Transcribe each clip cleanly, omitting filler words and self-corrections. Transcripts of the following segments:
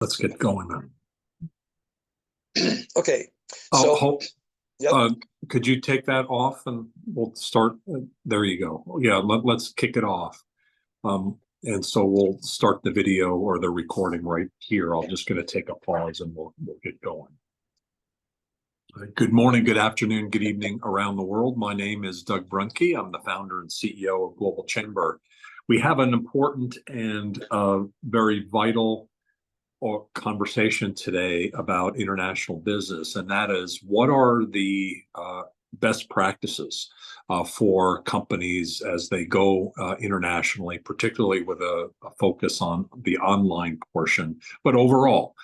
Let's get going then. Okay, Oh, so yep. could you take that off and we'll start? There you go. Yeah, let's kick it off. And so we'll start the video or the recording right here. I'm just going to take a pause and we'll get going. Good morning, good afternoon, good evening around the world. My name is Doug Brunke. I'm the founder and CEO of Global Chamber. We have an important and very vital conversation today about international business, and that is, what are the best practices for companies as they go internationally, particularly with a focus on the online portion. But overall,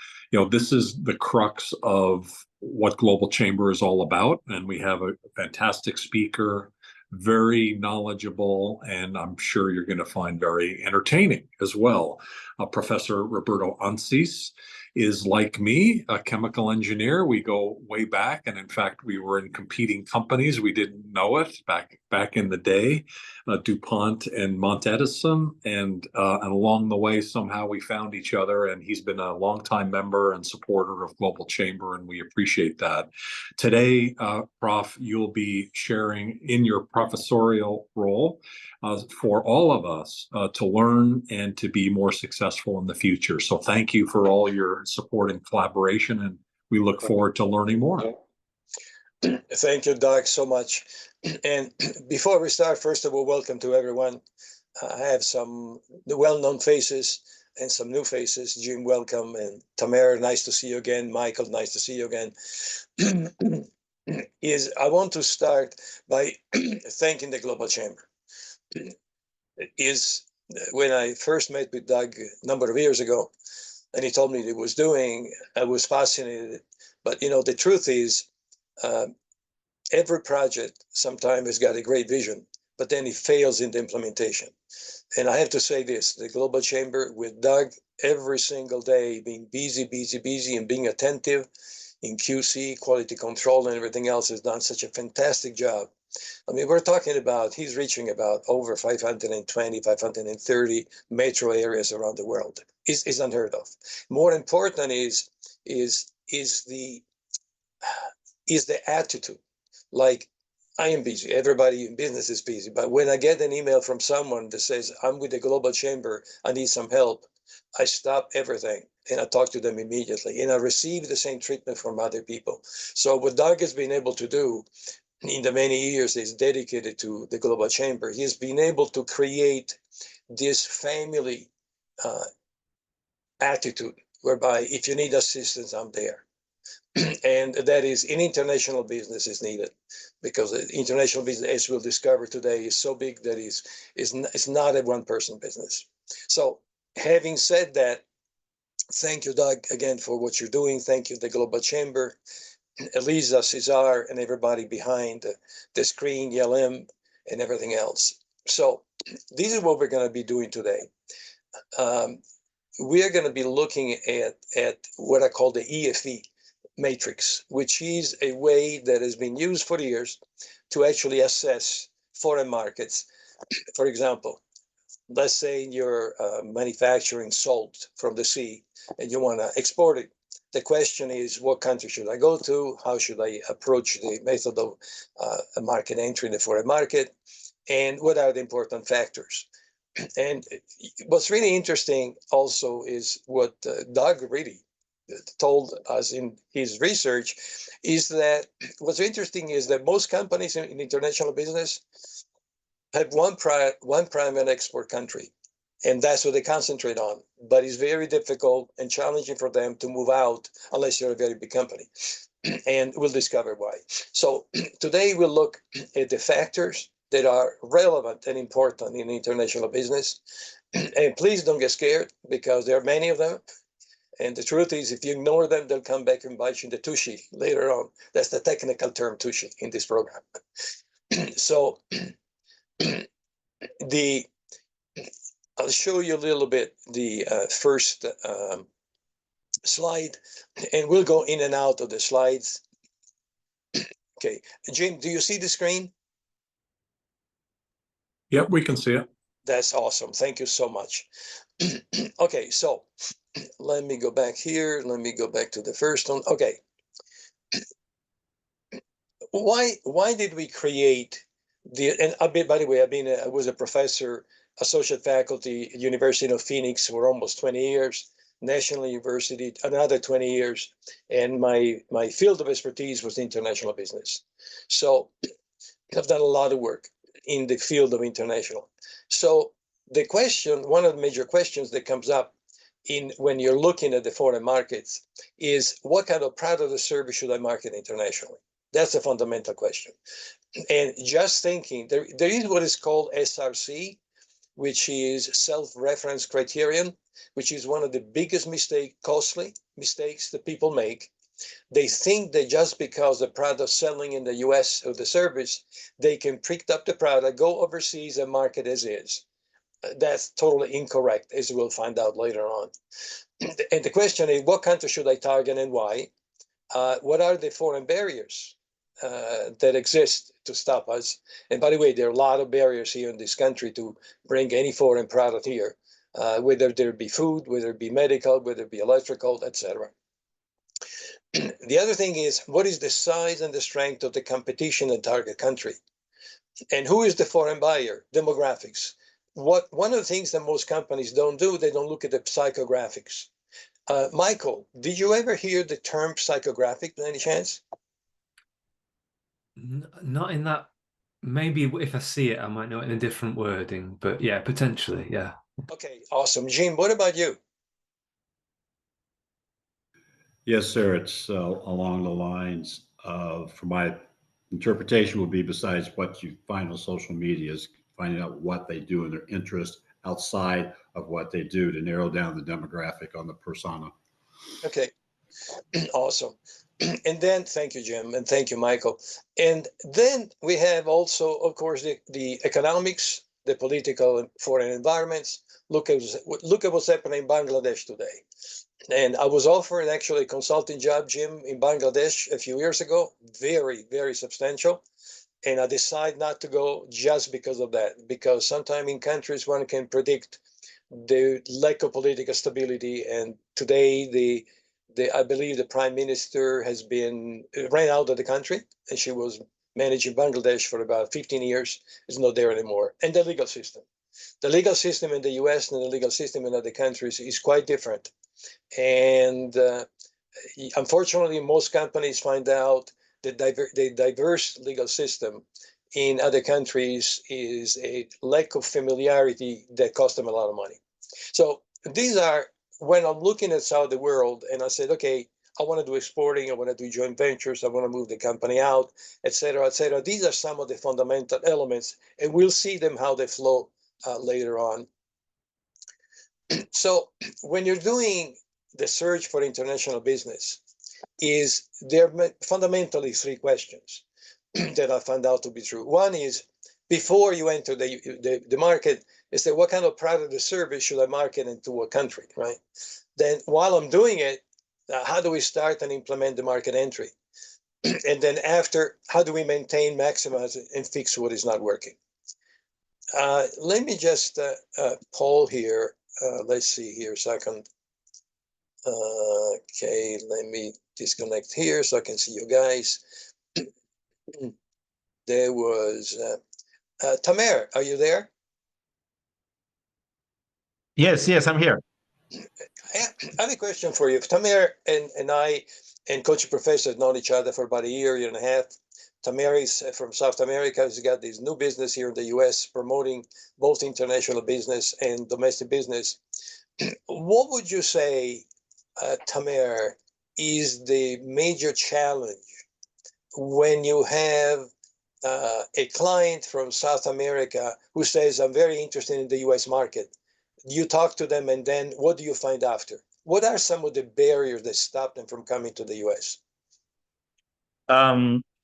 this is the crux of what Global Chamber is all about, and we have a fantastic speaker, very knowledgeable, and I'm sure you're going to find very entertaining as well. Professor Roberto Ansis is, like me, a chemical engineer. We go way back, and in fact, we were in competing companies. We didn't know it back in the day, DuPont and Mont Edison, and along the way, somehow we found each other, and he's been a longtime member and supporter of Global Chamber, and we appreciate that. Today, Prof, you'll be sharing in your professorial role for all of us to learn and to be more successful in the future. So thank you for all your support and collaboration, and we look forward to learning more. Thank you, Doug, so much. And before we start, first of all, welcome to everyone. I have some well-known faces and some new faces. Jim, welcome. And Tamara, nice to see you again. Michael, nice to see you again. I want to start by thanking the Global Chamber. When I first met with Doug a number of years ago, and he told me what he was doing, I was fascinated. But the truth is, every project sometimes has got a great vision, but then it fails in the implementation. And I have to say this: the Global Chamber with Doug, every single day being busy, and being attentive in QC, quality control, and everything else, has done such a fantastic job. I mean, we're talking about, he's reaching about over 520, 530 metro areas around the world. Is unheard of. More important is the attitude. Like, I am busy. Everybody in business is busy. But when I get an email from someone that says, I'm with the Global Chamber, I need some help, I stop everything and I talk to them immediately. And I receive the same treatment from other people. So what Doug has been able to do in the many years he's dedicated to the Global Chamber, he's been able to create this family attitude whereby if you need assistance, I'm there. And that is, in international business, is needed, because international business, as we'll discover today, is so big that it's not a one-person business. So having said that, thank you, Doug, again, for what you're doing. Thank you, the Global Chamber, Elisa, Cesar, and everybody behind the screen, YLM, and everything else. So this is what we're going to be doing today. We are going to be looking at what I call the EFE matrix, which is a way that has been used for years to actually assess foreign markets. For example, let's say you're manufacturing salt from the sea and you want to export it. The question is, what country should I go to? How should I approach the method of market entry in the foreign market? And what are the important factors? And what's really interesting also is what Doug really told us in his research, is that what's interesting is that most companies in international business have one primary export country, and that's what they concentrate on. But it's very difficult and challenging for them to move out unless you're a very big company. And we'll discover why. So today we'll look at the factors that are relevant and important in international business. And please don't get scared, because there are many of them. And the truth is, if you ignore them, they'll come back and bite you in the tushy later on. That's the technical term, tushy, in this program. So I'll show you a little bit the first slide, and we'll go in and out of the slides. Okay, Jim, do you see the screen? Yep, we can see it. That's awesome. Thank you so much. Okay, so let me go back here. Let me go back to the first one. Okay. Why did we create and by the way, I was a professor, associate faculty at University of Phoenix for almost 20 years, National University another 20 years, and my field of expertise was international business. So I've done a lot of work in the field of international. So the question, one of the major questions that comes up in when you're looking at the foreign markets is what kind of product or service should I market internationally? That's a fundamental question. And just thinking, there is what is called SRC, which is self-reference criterion, which is one of the biggest costly mistakes that people make. They think that just because the product selling in the US or the service, they can pick up the product, go overseas and market as is. That's totally incorrect, as we'll find out later on. And the question is, what country should I target and why? What are the foreign barriers that exist to stop us? And by the way, there are a lot of barriers here in this country to bring any foreign product here, whether there be food, whether it be medical, whether it be electrical, etc. The other thing is, what is the size and the strength of the competition in target country? And who is the foreign buyer? Demographics. One of the things that most companies don't do, they don't look at the psychographics. Michael, did you ever hear the term psychographic by any chance? Not in that. Maybe if I see it, I might know it in a different wording, but yeah, potentially, yeah. Okay, awesome. Jim, what about you? Yes, sir. It's along the lines of, for my interpretation, would be besides what you find on social media is finding out what they do and their interest outside of what they do to narrow down the demographic on the persona. Okay, awesome. And then, thank you, Jim, and thank you, Michael. And then we have also, of course, the economics, the political and foreign environments. Look at what's happening in Bangladesh today. And I was offered actually a consulting job, Jim, in Bangladesh a few years ago, very, very substantial. And I decided not to go just because of that, because sometimes in countries one can predict the lack of political stability. And today, I believe the prime minister has been ran out of the country, and she was managing Bangladesh for about 15 years, is not there anymore. And the legal system. The legal system in the US and the legal system in other countries is quite different. And unfortunately, most companies find out that the diverse legal system in other countries is a lack of familiarity that costs them a lot of money. So these are, when I'm looking at how the world, and I said, okay, I want to do exporting, I want to do joint ventures, I want to move the company out, et cetera, et cetera. These are some of the fundamental elements, and we'll see them how they flow later on. So when you're doing the search for international business, there are fundamentally three questions that I found out to be true. One is, before you enter the market, is that what kind of product or service should I market into a country, right? Then while I'm doing it, how do we start and implement the market entry? And then after, how do we maintain, maximize, and fix what is not working? Let me just poll here. Let's see here a second. Okay, let me disconnect here so I can see you guys. There was Tamer, are you there? Yes, I'm here. I have a question for you. Tamer and I and Coach Professor have known each other for about a year and a half. Tamer is from South America. He's got this new business here in the US, promoting both international business and domestic business. What would you say, Tamer, is the major challenge when you have a client from South America who says, I'm very interested in the US market? You talk to them, and then what do you find after? What are some of the barriers that stop them from coming to the US?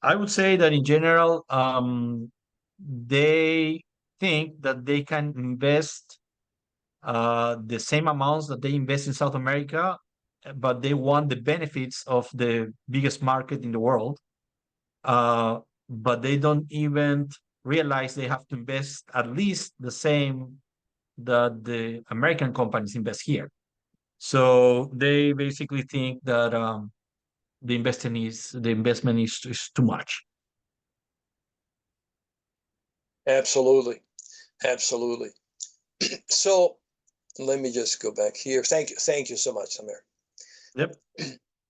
I would say that in general, they think that they can invest the same amounts that they invest in South America, but they want the benefits of the biggest market in the world. But they don't even realize they have to invest at least the same that the American companies invest here. So they basically think that the investment is too much. Absolutely. Absolutely. So let me just go back here. Thank you. Thank you so much, Samir. Yep.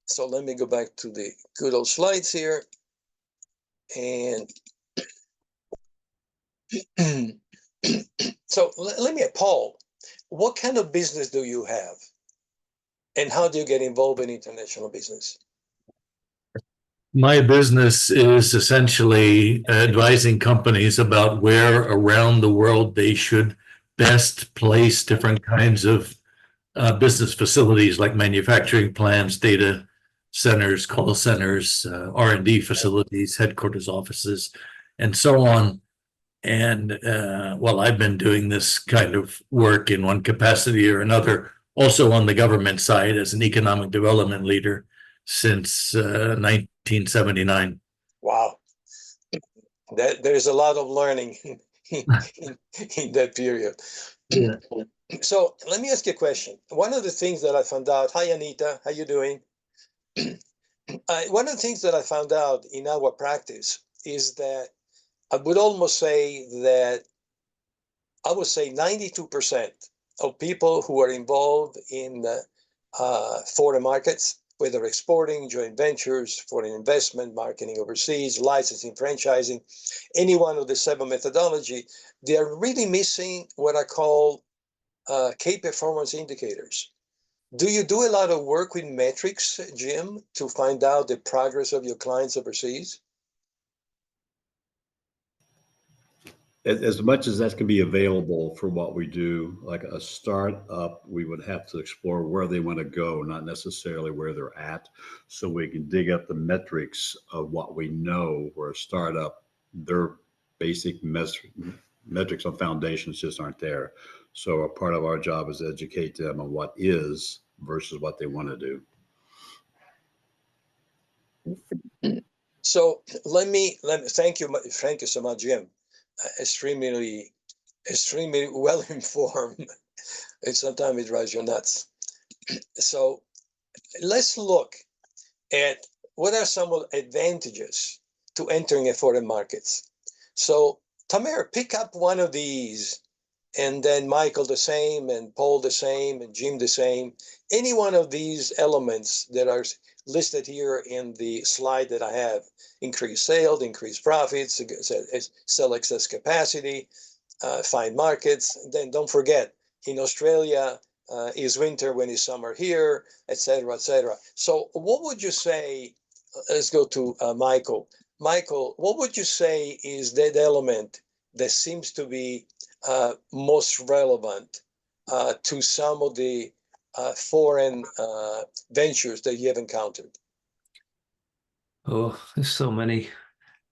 So let me go back to the good old slides here. And so let me, Paul, what kind of business do you have? And how do you get involved in international business? My business is essentially advising companies about where around the world they should best place different kinds of business facilities like manufacturing plants, data centers, call centers, R&D facilities, headquarters offices, and so on. And well, I've been doing this kind of work in one capacity or another, also on the government side as an economic development leader since 1979. Wow. There's a lot of learning in that period. Yeah. So let me ask you a question. One of the things that I found out, hi Anita, how you doing? One of the things that I found out in our practice is that I would almost say that I would say 92% of people who are involved in foreign markets, whether exporting, joint ventures, foreign investment, marketing overseas, licensing, franchising, any one of the 7 methodology, they are really missing what I call key performance indicators. Do you do a lot of work with metrics, Jim, to find out the progress of your clients overseas? As much as that can be available for what we do, like a startup, we would have to explore where they want to go, not necessarily where they're at. So we can dig up the metrics of what we know where a startup, their basic metrics on foundations just aren't there. So a part of our job is to educate them on what is versus what they want to do. So let me thank you so much, Jim. Extremely well informed, and sometimes it drives you nuts. So let's look at what are some of the advantages to entering a foreign markets. So Tamer, pick up one of these, and then Michael the same, and Paul the same, and Jim the same. Any one of these elements that are listed here in the slide that I have: increase sales, increase profits, sell excess capacity, find markets. Then don't forget, in Australia, is winter when is summer here, etc., etc. So what would you say, let's go to Michael. Michael, what would you say is that element that seems to be most relevant to some of the foreign ventures that you have encountered? Oh, there's so many.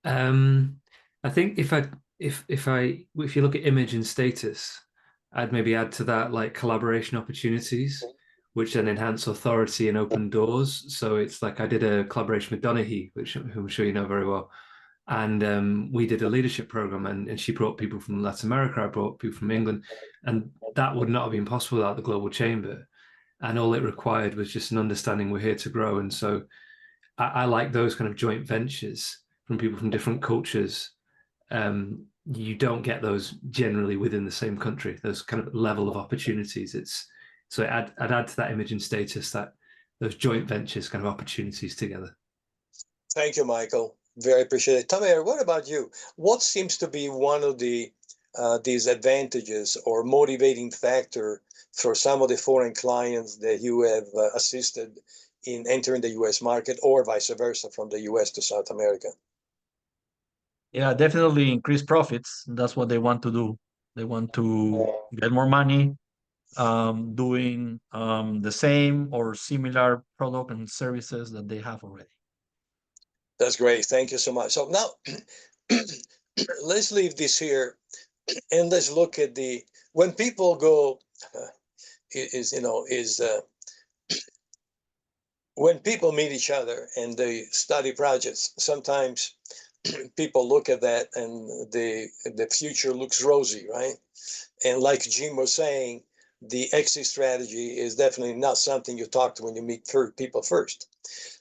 I think if you look at image and status, I'd maybe add to that like collaboration opportunities, which then enhance authority and open doors. So it's like I did a collaboration with Donaghy, who I'm sure you know very well. And we did a leadership program, and she brought people from Latin America, I brought people from England, and that would not have been possible without the Global Chamber. And all it required was just an understanding we're here to grow. And so I like those kind of joint ventures from people from different cultures. You don't get those generally within the same country, those kind of level of opportunities. I'd add to that image and status, that those joint ventures kind of opportunities together. Thank you, Michael. Very appreciated. Tamer, what about you? What seems to be one of the these advantages or motivating factor for some of the foreign clients that you have assisted in entering the U.S. market, or vice versa from the U.S. to South America? Yeah, definitely increase profits. That's what they want to do. They want to get more money, doing the same or similar product and services that they have already. That's great. Thank you so much. So now let's leave this here and let's look at when people go when people meet each other and they study projects, sometimes people look at that and the future looks rosy, right? And like Jim was saying, the exit strategy is definitely not something you talk to when you meet people first.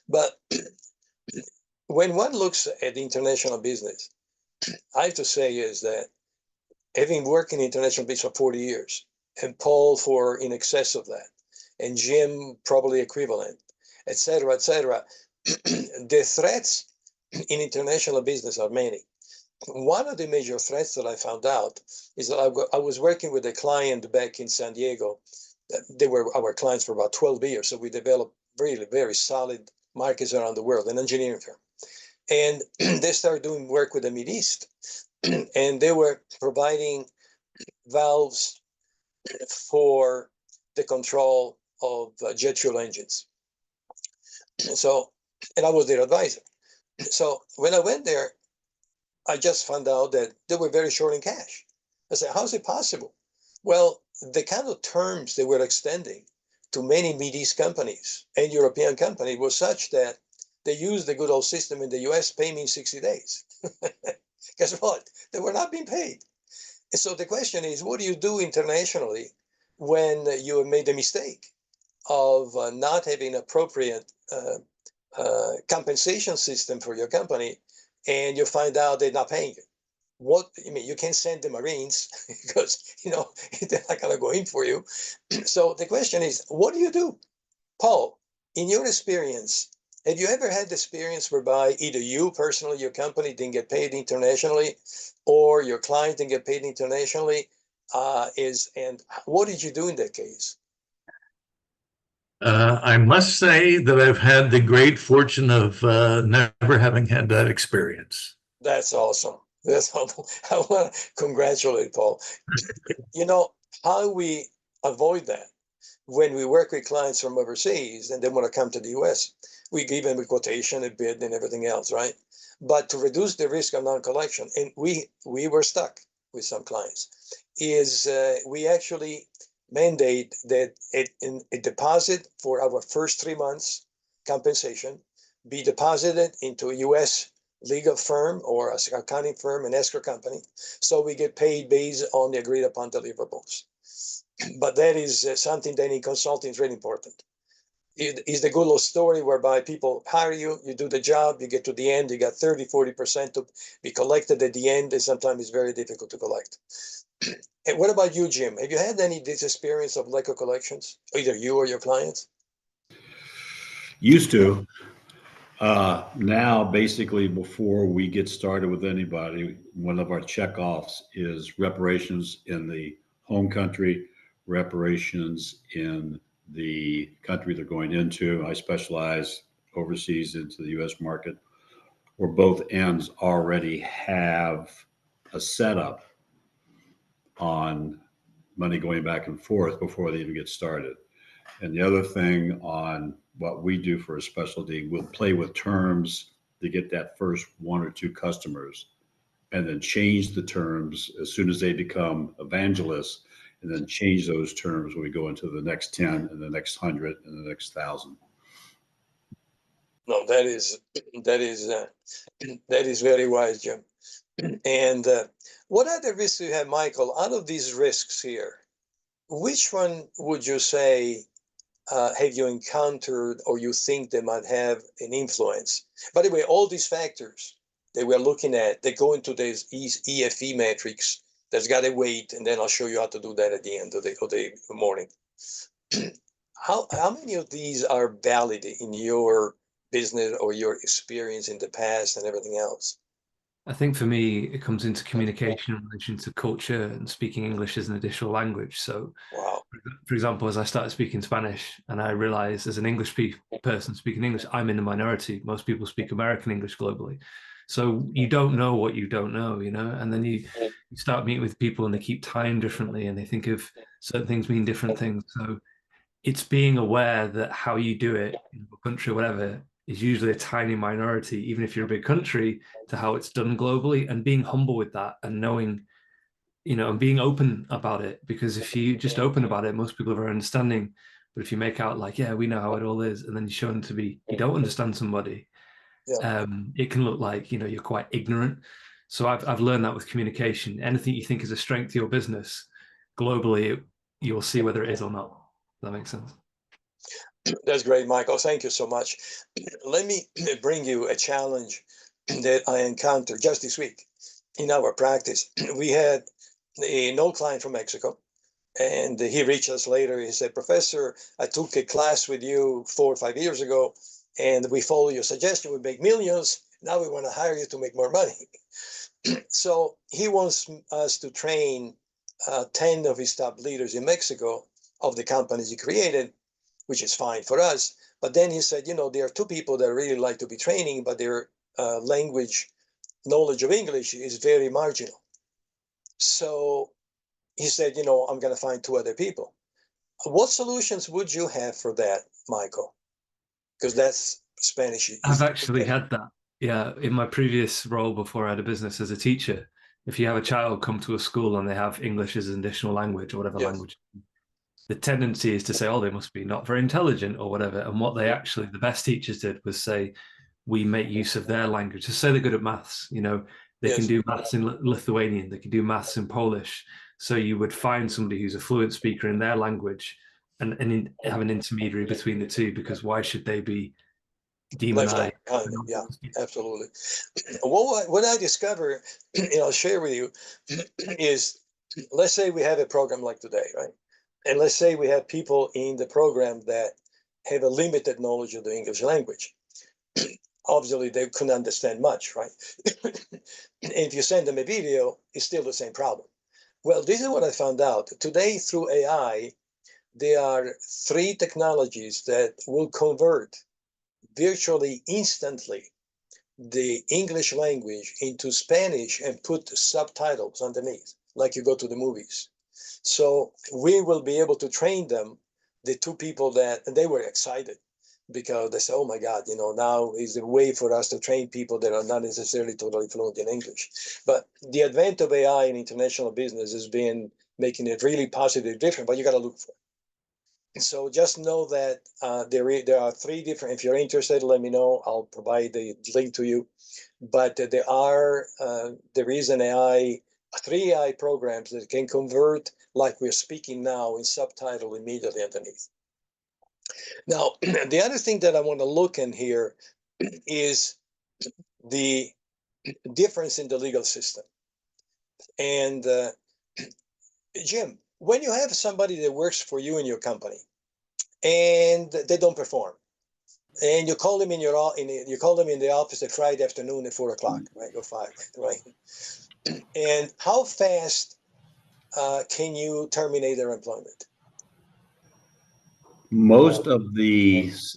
But when one looks at the international business, I have to say is that having worked in international business for 40 years, and Paul for in excess of that, and Jim probably equivalent, et cetera, the threats in international business are many. One of the major threats that I found out is that I was working with a client back in San Diego. They were our clients for about 12 years, so we developed really very solid markets around the world, an engineering firm. And they started doing work with the Middle East, and they were providing valves for the control of jet fuel engines. So, and I was their advisor. So when I went there, I just found out that they were very short in cash. I said, how's it possible? Well, the kind of terms they were extending to many Middle East companies and European companies was such that they used the good old system in the US, pay me in 60 days. Guess what? They were not being paid. And so the question is, what do you do internationally when you have made the mistake of not having appropriate compensation system for your company, and you find out they're not paying you? What, I mean, you can't send the Marines because, you know, they're not going to go in for you. So the question is, what do you do? Paul, in your experience, have you ever had the experience whereby either you personally, your company didn't get paid internationally, or your client didn't get paid internationally? And what did you do in that case? I must say that I've had the great fortune of never having had that experience. That's awesome. That's awesome. I want to congratulate Paul. You know, how we avoid that when we work with clients from overseas and they want to come to the US, we give them a quotation, a bid, and everything else, right? But to reduce the risk of non-collection, and we were stuck with some clients, is we actually mandate that a deposit for our first 3 months compensation be deposited into a US legal firm or accounting firm, an escrow company, so we get paid based on the agreed upon deliverables. But that is something that in consulting is really important. It is the good old story whereby people hire you, you do the job, you get to the end, you got 30-40% to be collected at the end, and sometimes it's very difficult to collect. And what about you, Jim? Have you had any this experience of lack of collections, either you or your clients? Used to. Now, basically, before we get started with anybody, one of our checkoffs is reparations in the home country, reparations in the country they're going into. I specialize overseas into the U.S. market, where both ends already have a setup on money going back and forth before they even get started. And the other thing on what we do for a specialty, we'll play with terms to get that first 1 or 2 customers, and then change the terms as soon as they become evangelists, and then change those terms when we go into the next 10 and the next 100 and the next 1,000. No, that is very wise, Jim. And what are the risks you have, Michael? Out of these risks here, which one would you say have you encountered or you think they might have an influence? By the way, all these factors that we're looking at, they go into this EFE matrix that's got a weight, and then I'll show you how to do that at the end of the morning. How many of these are valid in your business or your experience in the past and everything else? I think for me, it comes into communication in relation to culture and speaking English as an additional language. So, wow. For example, as I started speaking Spanish and I realized as an English person speaking English, I'm in the minority. Most people speak American English globally. So you don't know what you don't know, you know, and then you start meeting with people and they keep time differently and they think of certain things mean different things. So it's being aware that how you do it in a country or whatever is usually a tiny minority, even if you're a big country, to how it's done globally, and being humble with that and knowing, you know, and being open about it. Because if you just open about it, most people are very understanding. But if you make out like, yeah, we know how it all is, and then you show them to be, you don't understand somebody, it can look like, you know, you're quite ignorant. So I've learned that with communication. Anything you think is a strength of your business, globally, you'll see whether it is or not. Does that make sense? That's great, Michael. Thank you so much. Let me bring you a challenge that I encountered just this week in our practice. We had an old client from Mexico, and he reached us later. He said, Professor, I took a class with you 4 or 5 years ago, and we follow your suggestion. We make millions. Now we want to hire you to make more money. So he wants us to train 10 of his top leaders in Mexico of the companies he created, which is fine for us. But then he said, there are 2 people that really like to be training, but their language knowledge of English is very marginal. So he said, I'm going to find 2 other people. What solutions would you have for that, Michael? Because that's Spanish. I've actually had that. Yeah, in my previous role before I had a business as a teacher, if you have a child come to a school and they have English as an additional language or whatever language, the tendency is to say, oh, they must be not very intelligent or whatever. And what they actually, the best teachers did was say, we make use of their language. Just say they're good at maths, they can do maths in Lithuanian, they can do maths in Polish. So you would find somebody who's a fluent speaker in their language and have an intermediary between the two, because why should they be demonized? Yeah, absolutely. What I discovered, and I'll share with you, is let's say we have a program like today, right? And let's say we have people in the program that have a limited knowledge of the English language. Obviously, they couldn't understand much, right? If you send them a video, it's still the same problem. Well, this is what I found out. Today, through AI, there are 3 technologies that will convert virtually instantly the English language into Spanish and put subtitles underneath, like you go to the movies. So we will be able to train them, the 2 people that, and they were excited because they said, oh my God, now is a way for us to train people that are not necessarily totally fluent in English. But the advent of AI in international business has been making it really positive different, but you got to look for it. So just know that there are 3 different, if you're interested, let me know. I'll provide the link to you. But there is an AI, 3 AI programs that can convert like we're speaking now in subtitle immediately underneath. Now, the other thing that I want to look in here is the difference in the legal system. And Jim, when you have somebody that works for you in your company and they don't perform, and you call them in the office at Friday afternoon at 4 o'clock, right, or 5, right? And how fast can you terminate their employment? Most of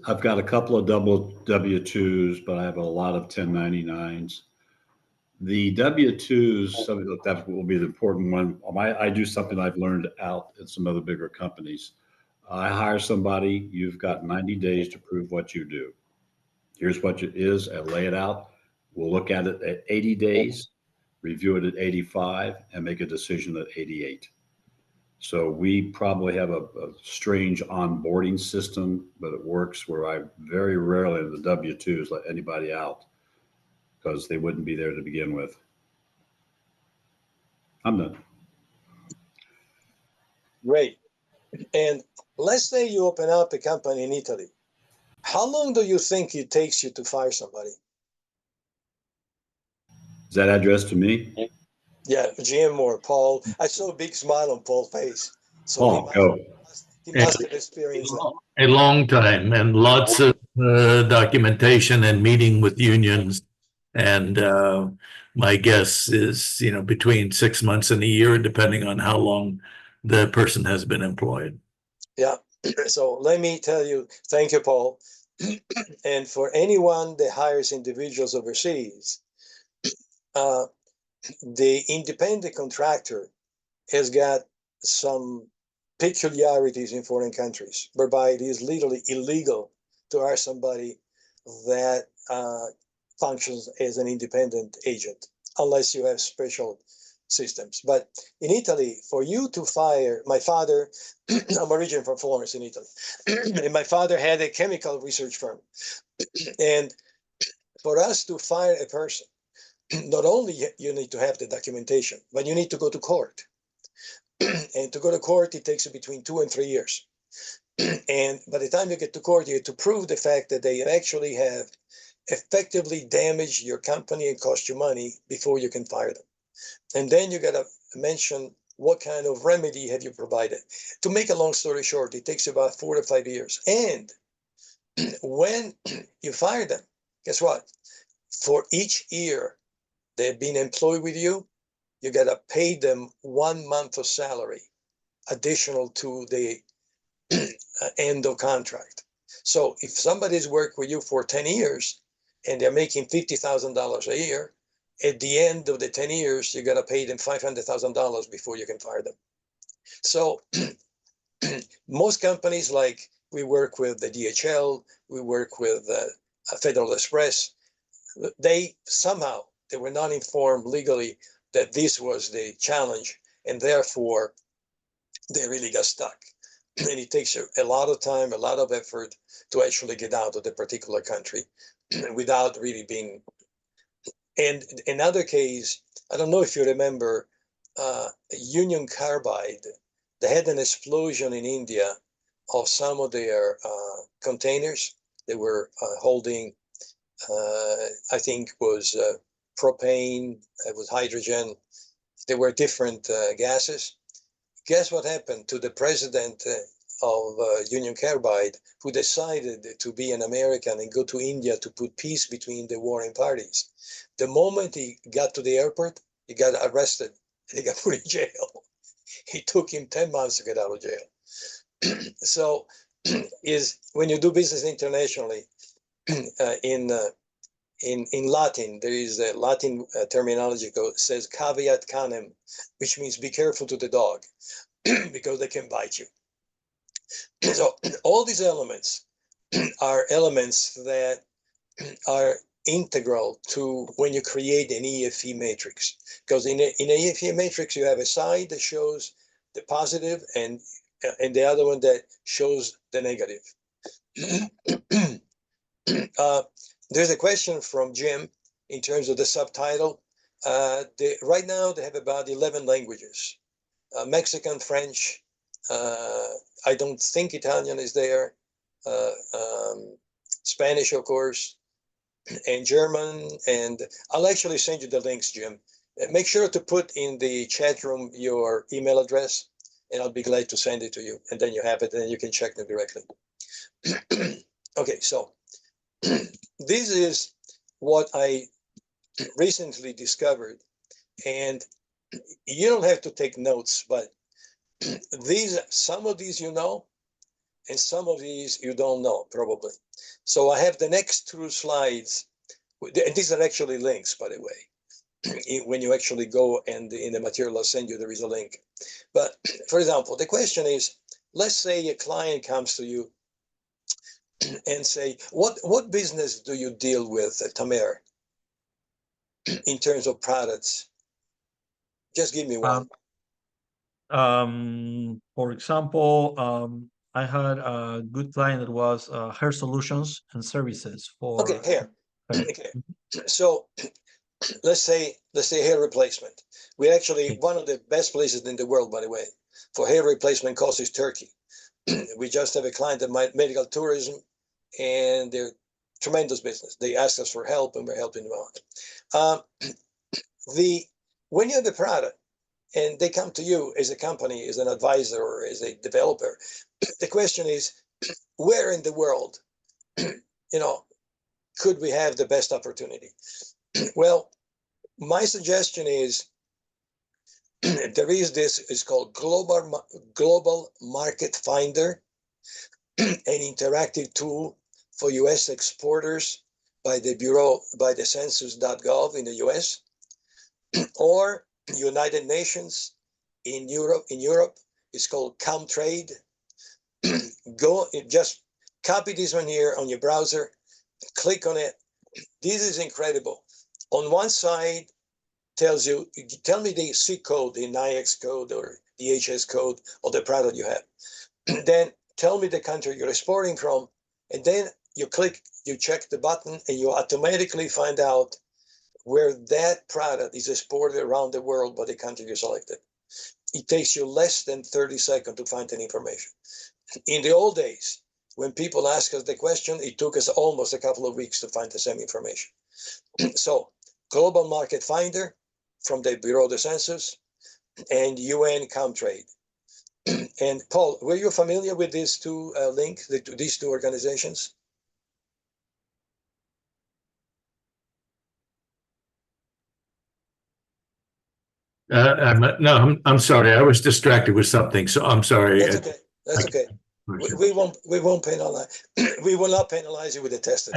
I've got a couple of double W-2s, but I have a lot of 1099s. The W-2s, that will be the important one. I do something I've learned out at some other bigger companies. I hire somebody, you've got 90 days to prove what you do. Here's what it is, and lay it out. We'll look at it at 80 days, review it at 85, and make a decision at 88. So we probably have a strange onboarding system, but it works where I very rarely in the W-2s let anybody out because they wouldn't be there to begin with. I'm done. Great. And let's say you open up a company in Italy. How long do you think it takes you to fire somebody? Is that addressed to me? Yeah, Jim or Paul. I saw a big smile on Paul's face. So he must have experienced that. A long time, and lots of documentation and meeting with unions. And my guess is, between 6 months and a year, depending on how long the person has been employed. Yeah. So let me tell you, thank you, Paul. And for anyone that hires individuals overseas, the independent contractor has got some peculiarities in foreign countries, whereby it is legally illegal to hire somebody that functions as an independent agent, unless you have special systems. But in Italy, for you to fire, my father, I'm originally from Florence in Italy, and my father had a chemical research firm. And for us to fire a person, not only you need to have the documentation, but you need to go to court. And to go to court, it takes you between 2 and 3 years. And by the time you get to court, you have to prove the fact that they actually have effectively damaged your company and cost you money before you can fire them. And then you got to mention what kind of remedy have you provided. To make a long story short, it takes about 4 to 5 years. And when you fire them, guess what? For each year they've been employed with you, you got to pay them 1 month of salary additional to the end of contract. So if somebody's worked with you for 10 years and they're making $50,000 a year, at the end of the 10 years, you got to pay them $500,000 before you can fire them. So most companies, like we work with the DHL, we work with Federal Express, they were not informed legally that this was the challenge, and therefore they really got stuck. And it takes a lot of time, a lot of effort to actually get out of the particular country without really being. And another case, I don't know if you remember, Union Carbide, they had an explosion in India of some of their containers. They were holding, I think was propane, it was hydrogen. There were different gases. Guess what happened to the president of Union Carbide, who decided to be an American and go to India to put peace between the warring parties? The moment he got to the airport, he got arrested and he got put in jail. It took him 10 months to get out of jail. So is when you do business internationally, in Latin, there is a Latin terminology that says caveat canem, which means be careful to the dog because they can bite you. So all these elements are elements that are integral to when you create an EFE matrix. Because in an EFE matrix, you have a side that shows the positive and the other one that shows the negative. There's a question from Jim in terms of the subtitle. Right now, they have about 11 languages. Mexican, French, I don't think Italian is there, Spanish, of course, and German. And I'll actually send you the links, Jim. Make sure to put in the chat room your email address, and I'll be glad to send it to you. And then you have it, and you can check them directly. Okay, so this is what I recently discovered. And you don't have to take notes, but some of these you know, and some of these you don't know, probably. So I have the next 2 slides, and these are actually links, by the way. When you actually go and in the material I'll send you, there is a link. But for example, the question is, let's say a client comes to you and say, what business do you deal with, Tamer, in terms of products? Just give me one. For example, I had a good client that was hair solutions and services for hair. Okay, so let's say hair replacement. We actually, one of the best places in the world, by the way, for hair replacement costs is Turkey. We just have a client that might medical tourism, and they're tremendous business. They ask us for help, and we're helping them out. When you have a product and they come to you as a company, as an advisor, or as a developer, the question is, where in the world, could we have the best opportunity? Well, my suggestion is there is this, it's called Global Market Finder, an interactive tool for U.S. exporters by the census.gov in the U.S., or United Nations in Europe. It's called ComTrade. Just copy this one here on your browser, click on it. This is incredible. On one side, tells you, tell me the C code, the NIX code, or the HS code of the product you have. Then tell me the country you're exporting from, and then you check the button, and you automatically find out where that product is exported around the world by the country you selected. it takes you less than 30 seconds to find an information. In the old days, when people ask us the question, it took us almost a couple of weeks to find the same information. So, Global Market Finder from the Bureau of the Census and UN Comtrade. And Paul, were you familiar with these two links, these two organizations? I'm sorry. I was distracted with something, so I'm sorry. That's okay. That's okay. We won't penalize. We will not penalize you with a test.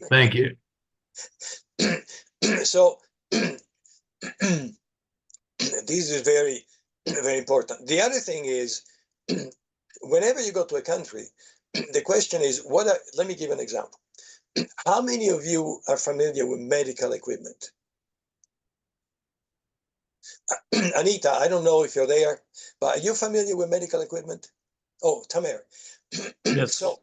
Thank you. So this is very, very important. The other thing is, whenever you go to a country, the question is, let me give an example. How many of you are familiar with medical equipment? Anita, I don't know if you're there, but are you familiar with medical equipment? Oh, Tamer. Yes. So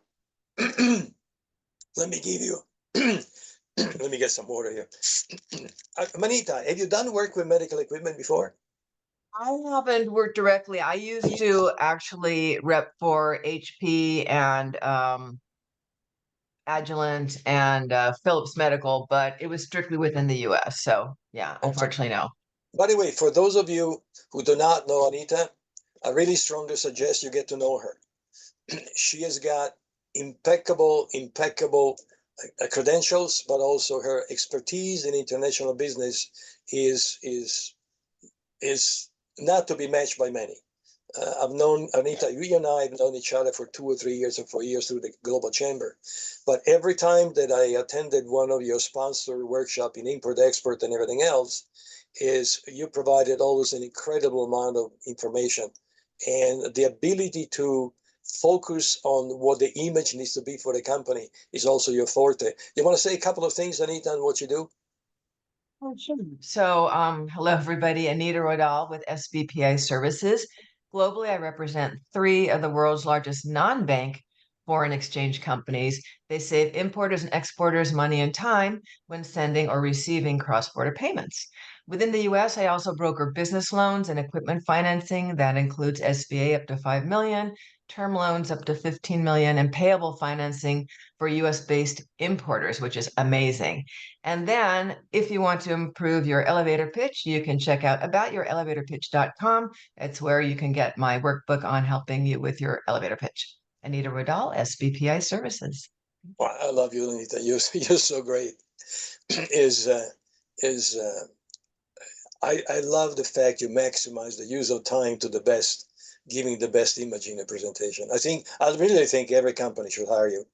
let me give you, let me get some water here. Manita, have you done work with medical equipment before? I haven't worked directly. I used to actually rep for HP and Agilent and Philips Medical, but it was strictly within the US. So yeah, unfortunately, no. By the way, for those of you who do not know Anita, I really strongly suggest you get to know her. She has got impeccable credentials, but also her expertise in international business is not to be matched by many. I've known Anita, you and I have known each other for 2 or 3 years or 4 years through the Global Chamber. But every time that I attended one of your sponsored workshop in import-export and everything else, is you provided always an incredible amount of information. And the ability to focus on what the image needs to be for the company is also your forte. You want to say a couple of things, Anita, on what you do? Oh, sure. So, hello, everybody. Anita Rodal with SBPI Services. Globally, I represent 3 of the world's largest non-bank foreign exchange companies. They save importers and exporters money and time when sending or receiving cross-border payments. Within the US, I also broker business loans and equipment financing. That includes SBA up to 5 million, term loans up to 15 million, and payable financing for US-based importers, which is amazing. And then if you want to improve your elevator pitch, you can check out aboutyourelevatorpitch.com. It's where you can get my workbook on helping you with your elevator pitch. Anita Rodal, SBPI Services. Well, I love you, Anita. You're so great. I love the fact you maximize the use of time to the best, giving the best image in a presentation. I really think every company should hire you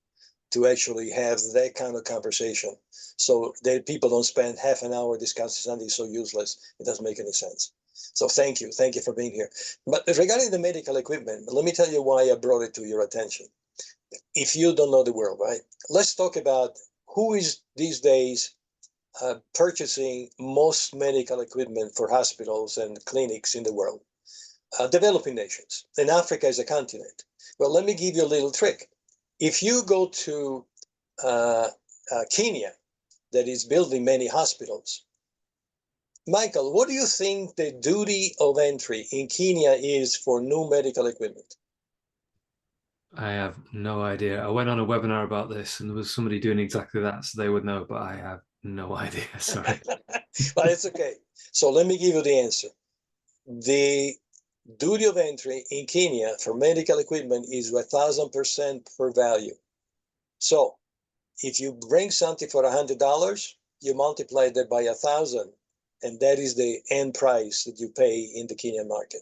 to actually have that kind of conversation, so that people don't spend half an hour discussing something so useless. It doesn't make any sense. So thank you for being here. But regarding the medical equipment, let me tell you why I brought it to your attention. If you don't know the world, right? Let's talk about who is these days purchasing most medical equipment for hospitals and clinics in the world. Developing nations. And Africa is a continent. Well, let me give you a little trick. If you go to Kenya, that is building many hospitals, Michael, what do you think the duty of entry in Kenya is for new medical equipment? I have no idea. I went on a webinar about this and there was somebody doing exactly that, so they would know, but I have no idea. Sorry. But it's okay. So let me give you the answer. The duty of entry in Kenya for medical equipment is 1,000% per value. So if you bring something for $100, you multiply that by 1,000, and that is the end price that you pay in the Kenyan market.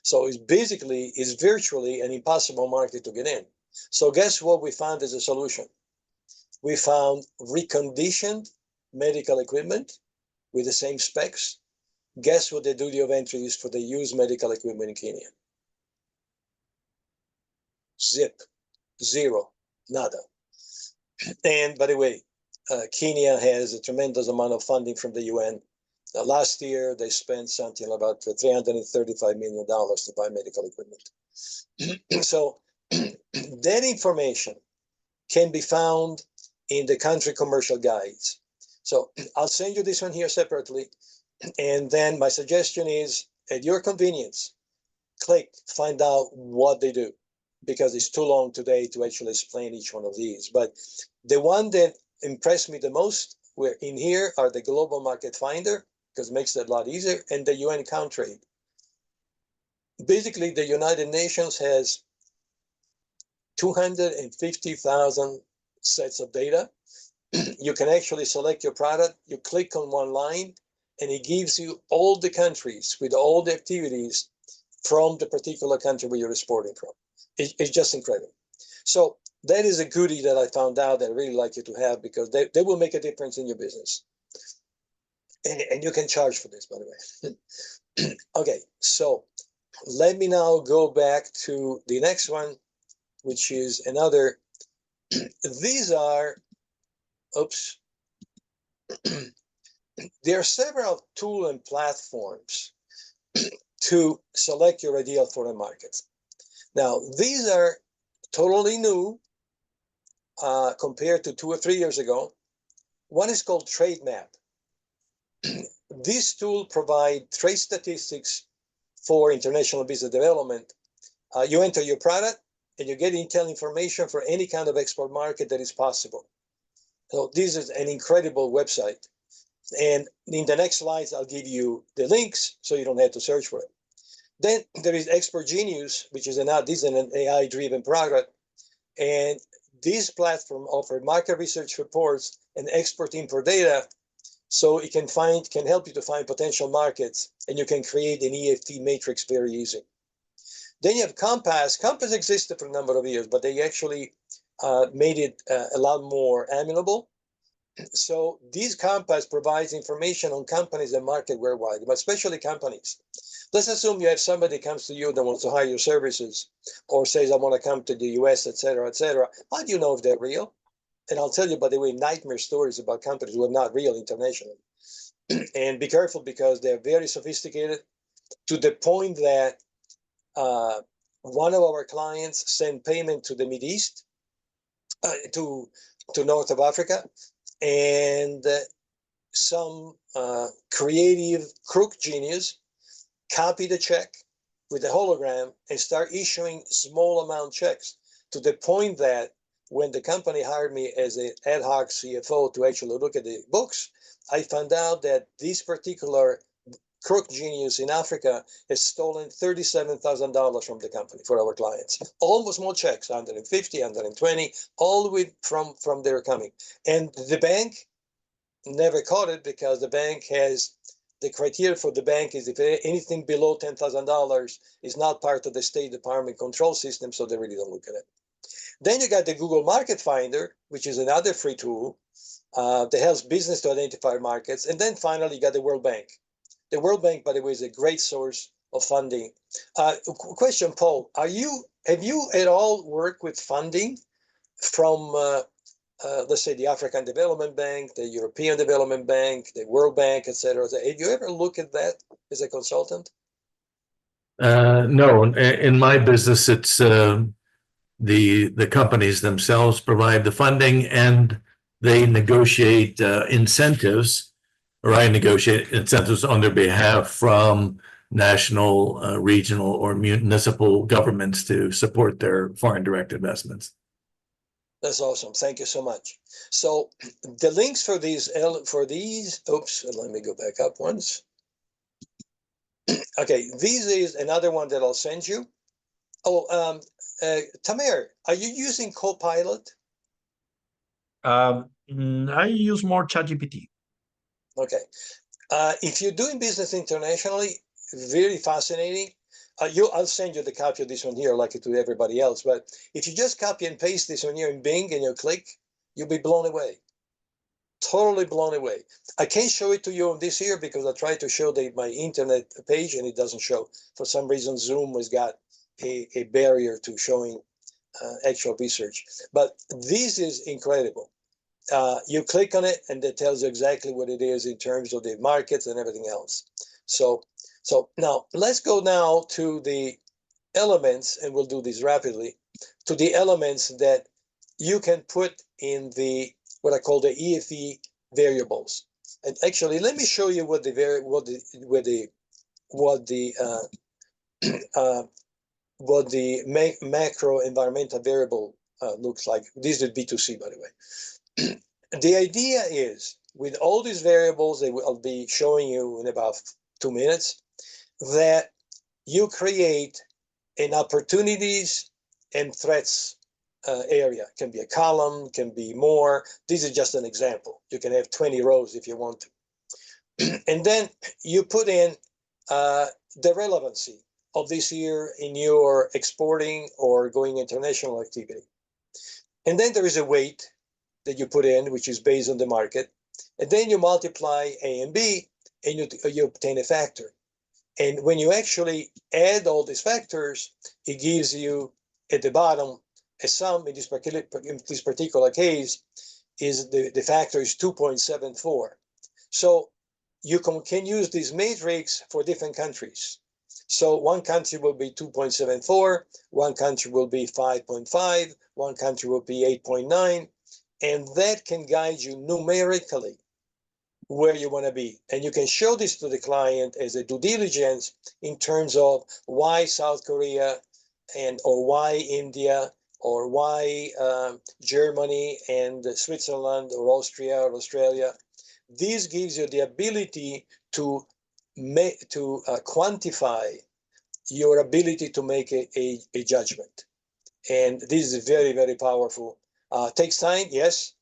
So it's virtually an impossible market to get in. So guess what we found as a solution? We found reconditioned medical equipment with the same specs. Guess what the duty of entry is for the used medical equipment in Kenya? Zero, nada. And by the way, Kenya has a tremendous amount of funding from the UN. Last year, they spent something about $335 million to buy medical equipment. So that information can be found in the country commercial guides. So I'll send you this one here separately. And then my suggestion is, at your convenience, click, find out what they do, because it's too long today to actually explain each one of these. But the one that impressed me the most were in here are the Global Market Finder, because it makes it a lot easier, and the UN Country. Basically, the United Nations has 250,000 sets of data. You can actually select your product, you click on one line, and it gives you all the countries with all the activities from the particular country where you're exporting from. It's just incredible. So that is a goodie that I found out that I really like you to have, because they will make a difference in your business. And you can charge for this, by the way. Okay, so let me now go back to the next one, which is another. These are, oops. There are several tools and platforms to select your ideal foreign markets. Now, these are totally new compared to 2 or 3 years ago. One is called Trade Map. This tool provides trade statistics for international business development. You enter your product and you get intel information for any kind of export market that is possible. So this is an incredible website. And in the next slides, I'll give you the links so you don't have to search for it. Then there is Export Genius, which is an AI-driven product. And this platform offers market research reports and export import data, so it can help you to find potential markets, and you can create an EFT matrix very easy. Then you have Compass. Compass existed for a number of years, but they actually made it a lot more amenable. So this Compass provides information on companies and market worldwide, but especially companies. Let's assume you have somebody comes to you that wants to hire your services, or says, I want to come to the US, et cetera, et cetera. How do you know if they're real? And I'll tell you, by the way, nightmare stories about companies who are not real internationally. And be careful, because they're very sophisticated, to the point that one of our clients sent payment to the Mideast, to North of Africa, and some creative crook genius copy the check with a hologram and start issuing small amount checks, to the point that when the company hired me as an ad hoc CFO to actually look at the books, I found out that this particular crook genius in Africa has stolen $37,000 from the company for our clients. Almost more checks, 150, 120, all the way from their coming. And the bank never caught it, because the bank has, the criteria for the bank is if anything below $10,000 is not part of the State Department control system, so they really don't look at it. Then you got the Google Market Finder, which is another free tool that helps business to identify markets. And then finally, you got the World Bank. The World Bank, by the way, is a great source of funding. Question, Paul, have you at all worked with funding from, let's say, the African Development Bank, the European Development Bank, the World Bank, et cetera? Have you ever looked at that as a consultant? No, in my business, it's the companies themselves provide the funding, and they negotiate incentives, or I negotiate incentives on their behalf from national, regional, or municipal governments to support their foreign direct investments. That's awesome. Thank you so much. So the links for these, oops, let me go back up once. Okay, this is another one that I'll send you. Oh, Tamer, are you using Copilot? I use more ChatGPT. Okay. If you're doing business internationally, very fascinating. I'll send you the copy of this one here, like it to everybody else. But if you just copy and paste this one here in Bing and you click, you'll be blown away. Totally blown away. I can't show it to you on this here, because I tried to show my internet page and it doesn't show. For some reason, Zoom has got a barrier to showing actual research. But this is incredible. You click on it and it tells you exactly what it is in terms of the markets and everything else. So now let's go now to the elements, and we'll do this rapidly, to the elements that you can put in what I call the EFE variables. And actually, let me show you what the what the macro environmental variable looks like. This is B2C, by the way. The idea is, with all these variables that I'll be showing you in about 2 minutes, that you create an opportunities and threats area. Can be a column, can be more. This is just an example. You can have 20 rows if you want to. And then you put in the relevancy of this year in your exporting or going international activity. And then there is a weight that you put in, which is based on the market. And then you multiply A and B, and you obtain a factor. And when you actually add all these factors, it gives you at the bottom a sum. In this particular case, is the factor is 2.74. So you can use this matrix for different countries. So one country will be 2.74, one country will be 5.5, one country will be 8.9, and that can guide you numerically where you want to be. And you can show this to the client as a due diligence in terms of why South Korea or why India or why Germany and Switzerland or Austria or Australia. This gives you the ability to quantify your ability to make a judgment. And this is very, very powerful. Takes time, yes,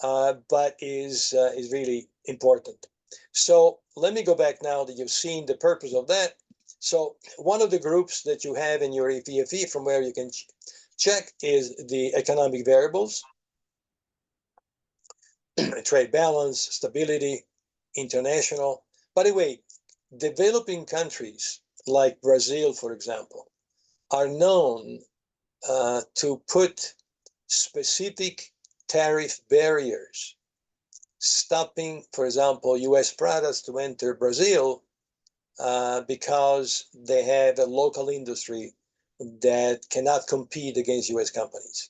but is really important. So let me go back now that you've seen the purpose of that. So one of the groups that you have in your EFE from where you can check is the economic variables, trade balance, stability, international. By the way, developing countries like Brazil, for example, are known to put specific tariff barriers, stopping, for example, US products to enter Brazil because they have a local industry that cannot compete against US companies.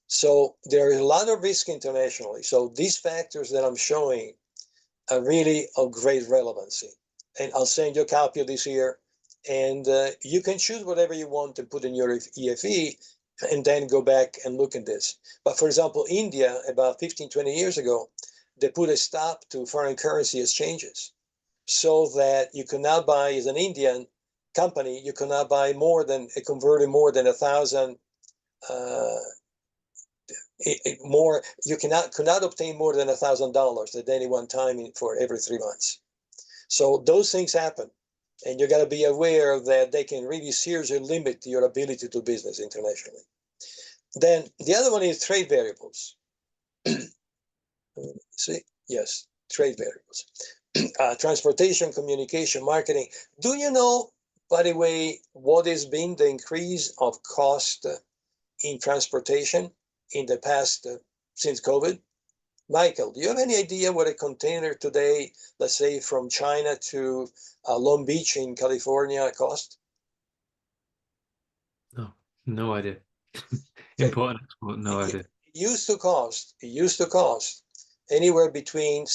So there is a lot of risk internationally. So these factors that I'm showing are really of great relevancy. And I'll send you a copy of this here. And you can choose whatever you want to put in your EFE and then go back and look at this. But for example, India, about 15, 20 years ago, they put a stop to foreign currency exchanges so that you could not buy, as an Indian company, you could not buy more than, converted more than 1,000 you could not obtain more than $1,000 at any one time for every 3 months. So those things happen, and you got to be aware that they can really seriously limit your ability to do business internationally. Then the other one is trade variables. See, yes, trade variables. Transportation, communication, marketing. Do you know, by the way, what has been the increase of cost in transportation in the past since COVID? Michael, do you have any idea what a container today, let's say from China to Long Beach in California, cost? No idea. Important export, no idea. It used to cost anywhere between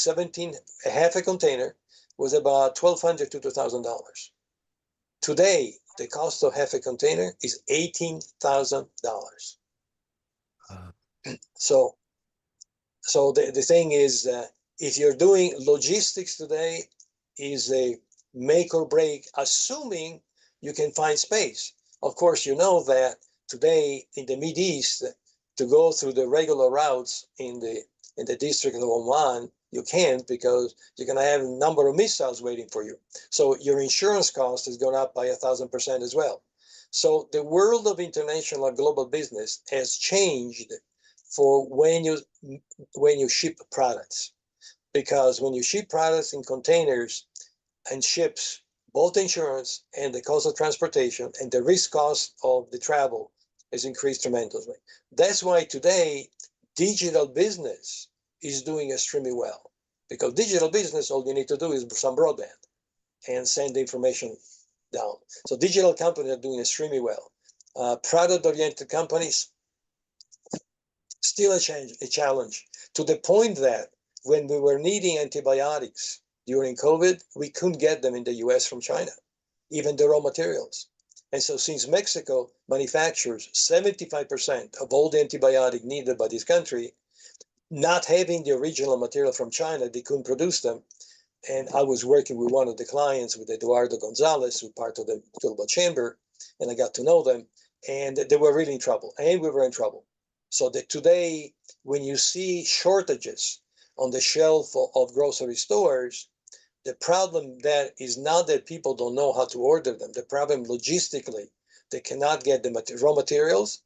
half a container was about $1,200 to $2,000. Today, the cost of half a container is $18,000. So the thing is, if you're doing logistics today, is a make or break, assuming you can find space. Of course, you know that today in the Mideast, to go through the regular routes in the district of Oman, you can't, because you're going to have a number of missiles waiting for you. So your insurance cost has gone up by 1,000% as well. So the world of international global business has changed for when you ship products, because when you ship products in containers and ships, both insurance and the cost of transportation and the risk cost of the travel has increased tremendously. That's why today digital business is doing extremely well, because digital business, all you need to do is some broadband and send the information down. So digital companies are doing extremely well. Product-oriented companies, still a challenge, to the point that when we were needing antibiotics during COVID, we couldn't get them in the US from China, even the raw materials. And so since Mexico manufactures 75% of all the antibiotic needed by this country, not having the original material from China, they couldn't produce them. And I was working with one of the clients, with Eduardo Gonzalez, who's part of the Global Chamber, and I got to know them, and they were really in trouble, and we were in trouble. So that today, when you see shortages on the shelf of grocery stores, the problem there is not that people don't know how to order them. The problem logistically, they cannot get the raw materials,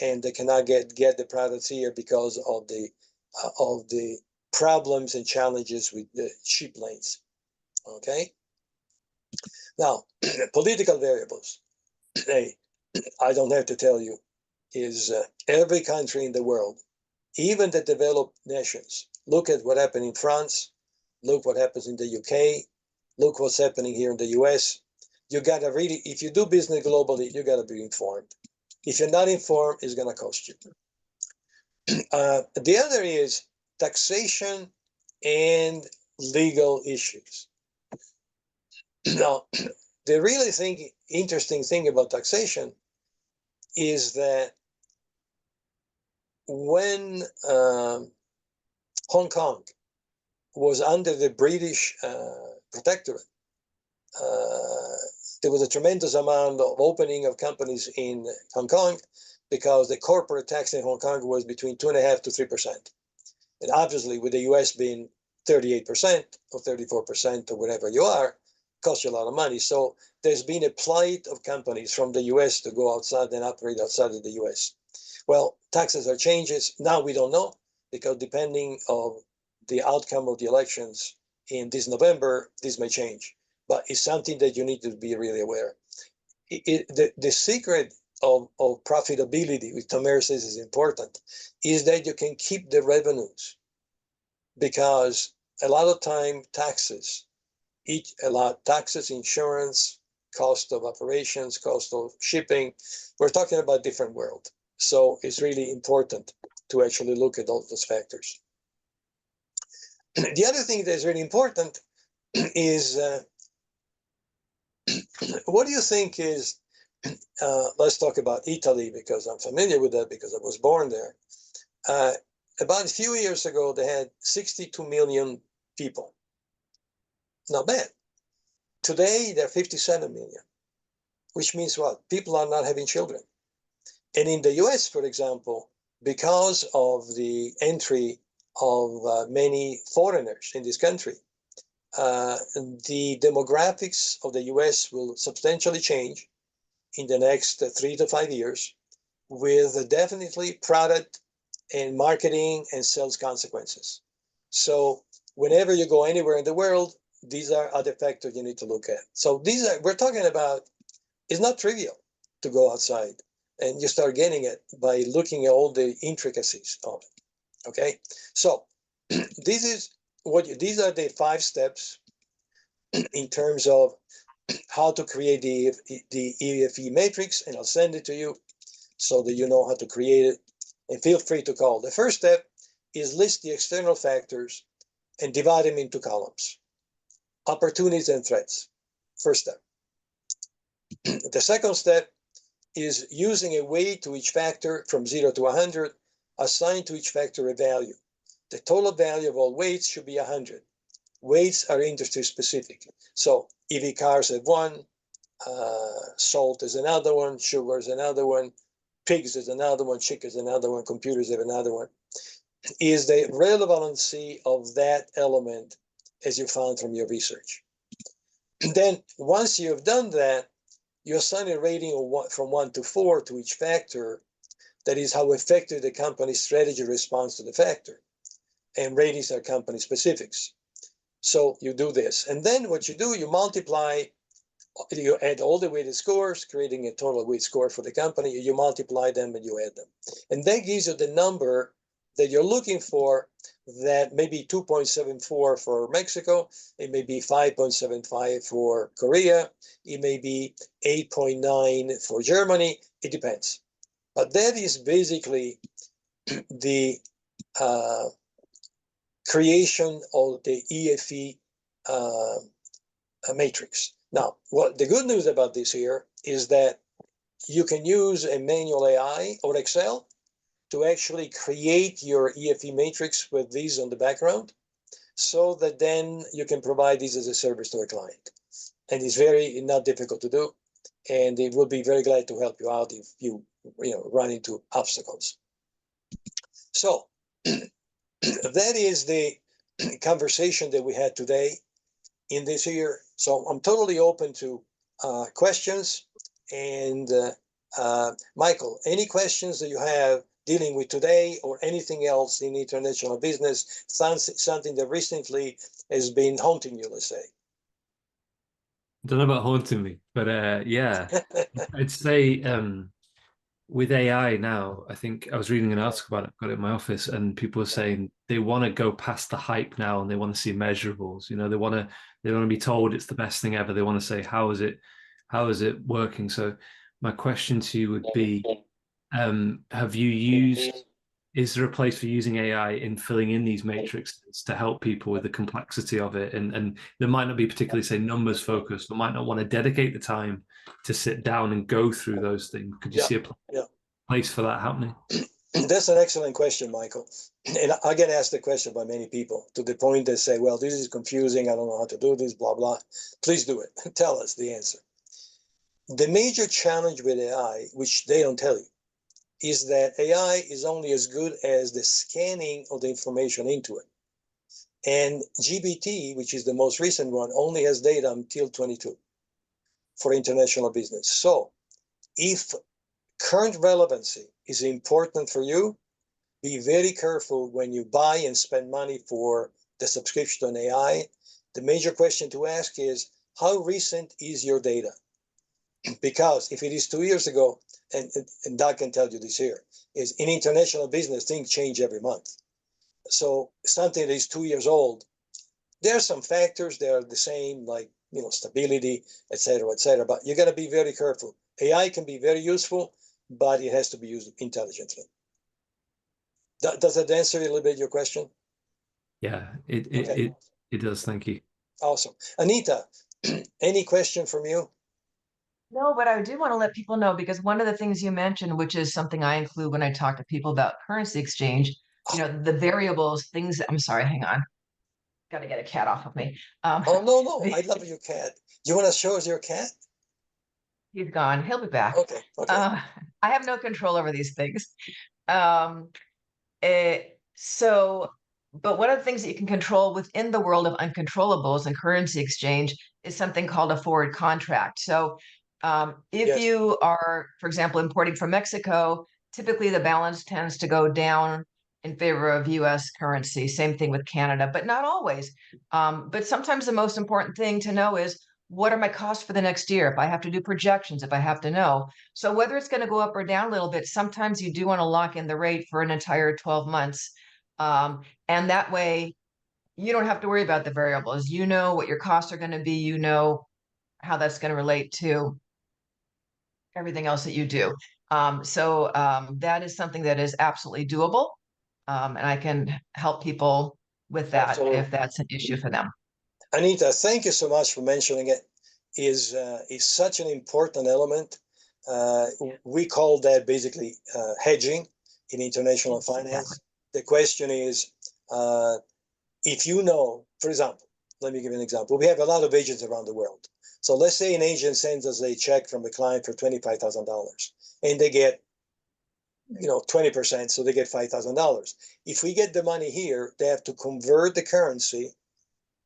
and they cannot get the products here because of the problems and challenges with the ship lanes. Okay. Now, political variables. Hey, I don't have to tell you, is every country in the world, even the developed nations. Look at what happened in France. Look what happens in the UK. Look what's happening here in the US. You gotta really, if you do business globally, you gotta be informed. If you're not informed, it's gonna cost you. The other is taxation and legal issues. Now, the really interesting thing about taxation is that when Hong Kong was under the British protectorate, there was a tremendous amount of opening of companies in Hong Kong because the corporate tax in Hong Kong was between 2.5% to 3%. And obviously, with the US being 38% or 34% or whatever you are, costs you a lot of money. So there's been a plight of companies from the US to go outside and operate outside of the US. Well, taxes are changes. Now we don't know, because depending on the outcome of the elections in this November, this may change. But it's something that you need to be really aware. The secret of profitability, which Tomer says is important, is that you can keep the revenues, because a lot of time taxes, taxes, insurance, cost of operations, cost of shipping, we're talking about different world. So it's really important to actually look at all those factors. The other thing that's really important is what do you think is, let's talk about Italy, because I'm familiar with that because I was born there. About a few years ago, they had 62 million people. Not bad. Today, they're 57 million, which means what? People are not having children. And in the US, for example, because of the entry of many foreigners in this country, the demographics of the US will substantially change in the next 3 to 5 years, with definitely product and marketing and sales consequences. So whenever you go anywhere in the world, these are other factors you need to look at. So these are, we're talking about, it's not trivial to go outside, and you start getting it by looking at all the intricacies of it. Okay, so these are the 5 steps in terms of how to create the EFE matrix, and I'll send it to you so that you know how to create it, and feel free to call. The first step is list the external factors and divide them into columns. Opportunities and threats, first step. The second step is using a weight to each factor from 0 to 100, assign to each factor a value. The total value of all weights should be 100. Weights are industry specific. So EV cars have one, salt is another one, sugar is another one, pigs is another one, chicken is another one, computers have another one. Is the relevancy of that element as you found from your research. Then once you have done that, you assign a rating of from 1 to 4 to each factor. That is how effective the company's strategy responds to the factor. And ratings are company specifics. So you do this. And then what you do, you multiply, you add all the weighted scores, creating a total weight score for the company. You multiply them and you add them. And that gives you the number that you're looking for, that may be 2.74 for Mexico, it may be 5.75 for Korea, it may be 8.9 for Germany, it depends. But that is basically the creation of the EFE matrix. Now, what the good news about this here is that you can use a manual AI or Excel to actually create your EFE matrix with these on the background, so that then you can provide these as a service to a client. And it's very not difficult to do, and it will be very glad to help you out if you run into obstacles. So that is the conversation that we had today in this year. So I'm totally open to questions. And Michael, any questions that you have dealing with today or anything else in international business, something that recently has been haunting you, let's say? I don't know about haunting me, but yeah, I'd say with AI now, I think I was reading an article about it, I've got it in my office, and people were saying they want to go past the hype now and they want to see measurables. They want to be told it's the best thing ever. They want to say, how is it working? So my question to you would be, is there a place for using AI in filling in these matrices to help people with the complexity of it? And there might not be particularly, say, numbers focused, or might not want to dedicate the time to sit down and go through those things. Could you see a place for that happening? That's an excellent question, Michael. And I get asked the question by many people, to the point they say, well, this is confusing. I don't know how to do this, blah, blah. Please do it. Tell us the answer. The major challenge with AI, which they don't tell you, is that AI is only as good as the scanning of the information into it. And GBT, which is the most recent one, only has data until 22 for international business. So if current relevancy is important for you, be very careful when you buy and spend money for the subscription on AI. The major question to ask is, how recent is your data? Because if it is 2 years ago, and Doug can tell you this here, is in international business, things change every month. So something that is 2 years old, there are some factors that are the same, like stability, et cetera, but you got to be very careful. AI can be very useful, but it has to be used intelligently. Does that answer a little bit your question? Yeah, it does. Thank you. Awesome. Anita, any question from you? No, but I do want to let people know, because one of the things you mentioned, which is something I include when I talk to people about currency exchange, the variables, things. I'm sorry, hang on. Got to get a cat off of me. Oh, no. I love your cat. You want to show us your cat? He's gone. He'll be back. Okay. I have no control over these things. But one of the things that you can control within the world of uncontrollables and currency exchange is something called a forward contract. So if you are, for example, importing from Mexico, typically the balance tends to go down in favor of US currency. Same thing with Canada, but not always. But sometimes the most important thing to know is, what are my costs for the next year? If I have to do projections, if I have to know. So whether it's going to go up or down a little bit, sometimes you do want to lock in the rate for an entire 12 months. And that way you don't have to worry about the variables. You know what your costs are going to be. You know how that's going to relate to everything else that you do. So that is something that is absolutely doable. And I can help people with that. Absolutely. If that's an issue for them. Anita, thank you so much for mentioning it. Is such an important element. We call that basically hedging in international finance. Exactly. The question is, if you know, for example, let me give you an example. We have a lot of agents around the world. So let's say an agent sends us a check from a client for $25,000, and they get 20%, so they get $5,000. If we get the money here, they have to convert the currency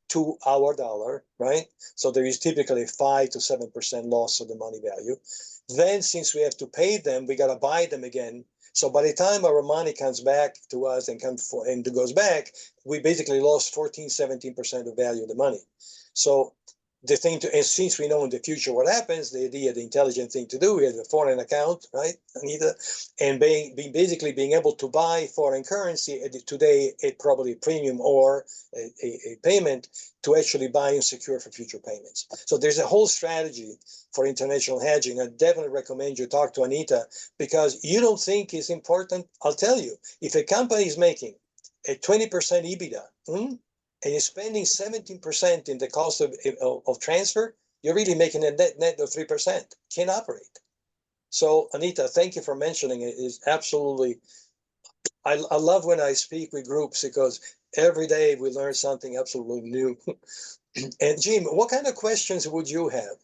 to our dollar, right? So there is typically 5 to 7% loss of the money value. Then since we have to pay them, we got to buy them again. So by the time our money comes back to us and goes back, we basically lost 14, 17% of value of the money. So the thing and since we know in the future what happens, the intelligent thing to do is a foreign account, right, Anita? And basically being able to buy foreign currency today at probably a premium or a payment to actually buy and secure for future payments. So there's a whole strategy for international hedging. I definitely recommend you talk to Anita, because you don't think it's important. I'll tell you, if a company is making a 20% EBITDA, and you're spending 17% in the cost of transfer, you're really making a net of 3%. Can't operate. So Anita, thank you for mentioning it. It's absolutely, I love when I speak with groups because every day we learn something absolutely new. And Jim, what kind of questions would you have?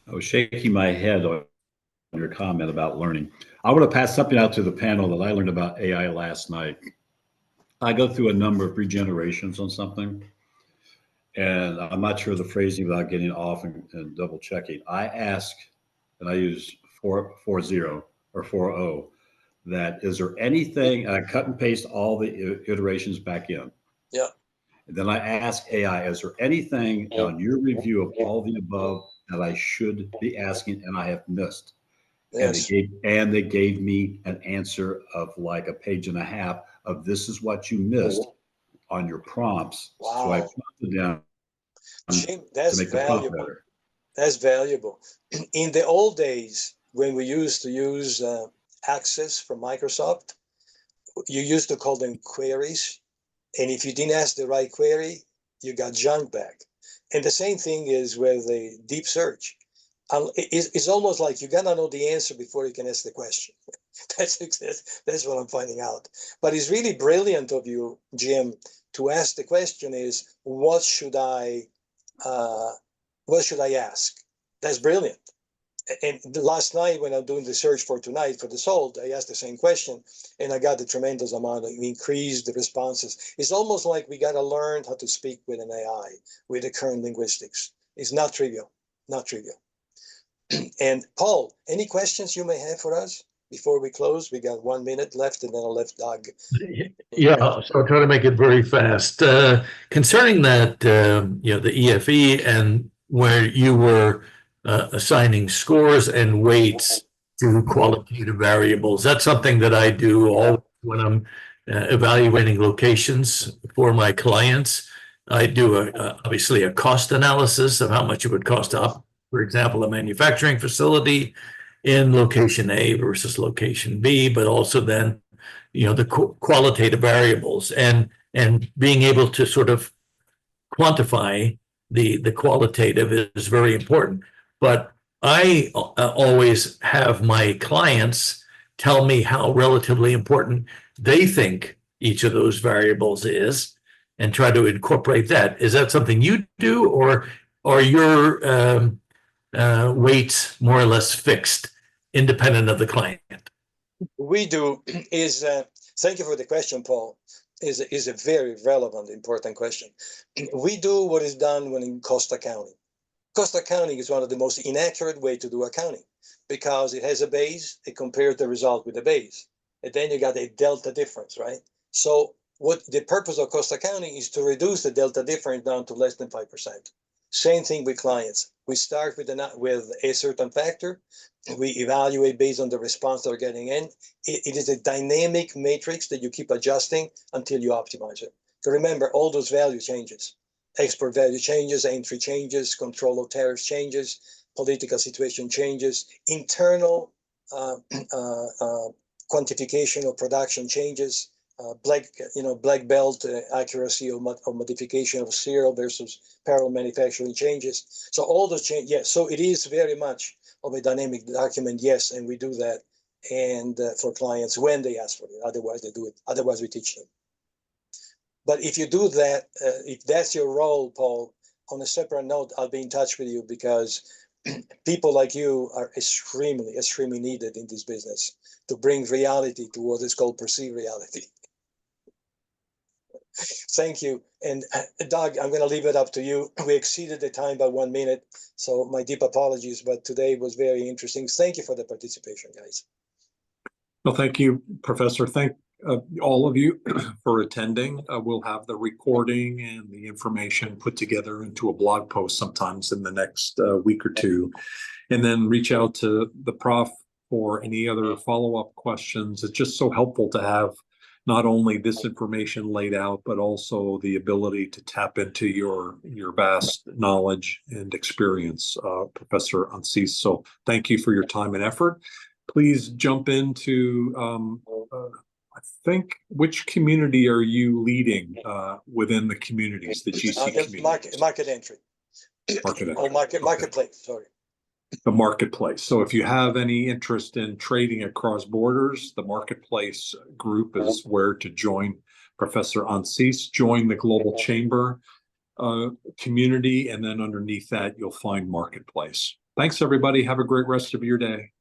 I was shaking my head on your comment about learning. I want to pass something out to the panel that I learned about AI last night. I go through a number of regenerations on something, and I'm not sure the phrasing without getting off and double checking. I ask, and I use 440 or 40, that is there anything, and I cut and paste all the iterations back in. Yeah. And then I ask AI, is there anything on your review of all the above that I should be asking and I have missed? Yes. And they gave me an answer of like a page and a half of this is what you missed on your prompts. So I Wow. prompted them Jim, to that's make the prompt valuable. better. That's valuable. In the old days, when we used to use Access from Microsoft, you used to call them queries. And if you didn't ask the right query, you got junk back. And the same thing is with a deep search. It's almost like you gotta know the answer before you can ask the question. That's what I'm finding out. But it's really brilliant of you, Jim, to ask the question is what should I ask? That's brilliant. And last night when I'm doing the search for tonight for the salt, I asked the same question and I got a tremendous amount of increased the responses. It's almost like we got to learn how to speak with an AI with the current linguistics. It's not trivial, not trivial. And Paul, any questions you may have for us before we close? We got 1 minute left and then I'll let Doug. Yeah, so I'll try to make it very fast. Concerning that, the EFE and where you were assigning scores and weights to qualitative variables, that's something that I do all when I'm evaluating locations for my clients. I do obviously a cost analysis of how much it would cost to, for example, a manufacturing facility in location A versus location B, but also then the qualitative variables and being able to sort of quantify the qualitative is very important. But I always have my clients tell me how relatively important they think each of those variables is and try to incorporate that. Is that something you do, or are your weights more or less fixed independent of the client? We do is thank you for the question, Paul. Is a very relevant, important question. We do what is done when in cost accounting. Cost accounting is one of the most inaccurate way to do accounting because it has a base, it compares the result with the base, and then you got a delta difference, right? So what the purpose of cost accounting is to reduce the delta difference down to less than 5%. Same thing with clients. We start with a certain factor. We evaluate based on the response they're getting in. It is a dynamic matrix that you keep adjusting until you optimize it. So remember, all those value changes. Export value changes, entry changes, control of tariffs changes, political situation changes, internal quantification of production changes, black belt accuracy of modification of serial versus parallel manufacturing changes. So all those changes, yes. So it is very much of a dynamic document, yes, and we do that, and for clients when they ask for it. Otherwise, they do it. Otherwise, we teach them. But if you do that, if that's your role, Paul, on a separate note, I'll be in touch with you because people like you are extremely, extremely needed in this business to bring reality to what is called perceived reality. Thank you. And Doug, I'm going to leave it up to you. We exceeded the time by 1 minute, so my deep apologies, but today was very interesting. Thank you for the participation, guys. Well, thank you, Professor. Thank all of you for attending. We'll have the recording and the information put together into a blog post sometimes in the next week or two, and then reach out to the prof for any other follow-up questions. It's just so helpful to have not only this information laid out, but also the ability to tap into your vast knowledge and experience, Professor Ansis. So thank you for your time and effort. Please jump into, I think, which community are you leading within the communities, the GC community? Market entry. Marketplace, sorry. The marketplace. So if you have any interest in trading across borders, the marketplace group is where to join. Professor Ansis, join the Global Chamber community, and then underneath that you'll find marketplace. Thanks, everybody. Have a great rest of your day.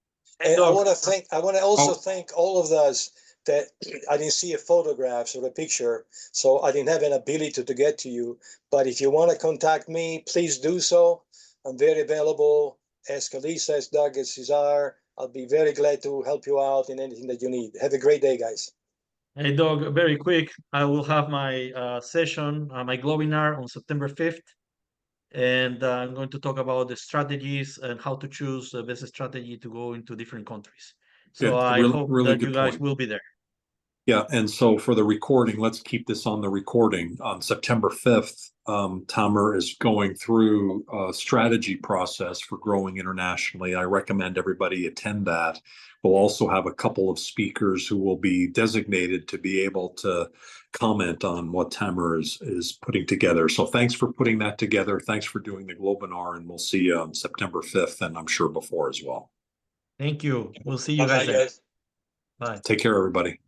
And I want to also thank all of us that I didn't see a photographs or a picture, so I didn't have an ability to get to you. But if you want to contact me, please do so. I'm very available. Ask Elisa, ask Doug, ask Cesar. I'll be very glad to help you out in anything that you need. Have a great day, guys. Hey, Doug, very quick. I will have my session, my Globinar on September 5th. And I'm going to talk about the strategies and how to choose the best strategy to go into different countries. So I hope that you guys will be there. Yeah, and so for the recording, let's keep this on the recording. On September 5th, Tamer is going through a strategy process for growing internationally. I recommend everybody attend that. We'll also have a couple of speakers who will be designated to be able to comment on what Tamer is putting together. So thanks for putting that together. Thanks for doing the Globinar, and we'll see you on September 5th, and I'm sure before as well. Thank you. We'll see you Bye, guys there. Bye. Take care, everybody.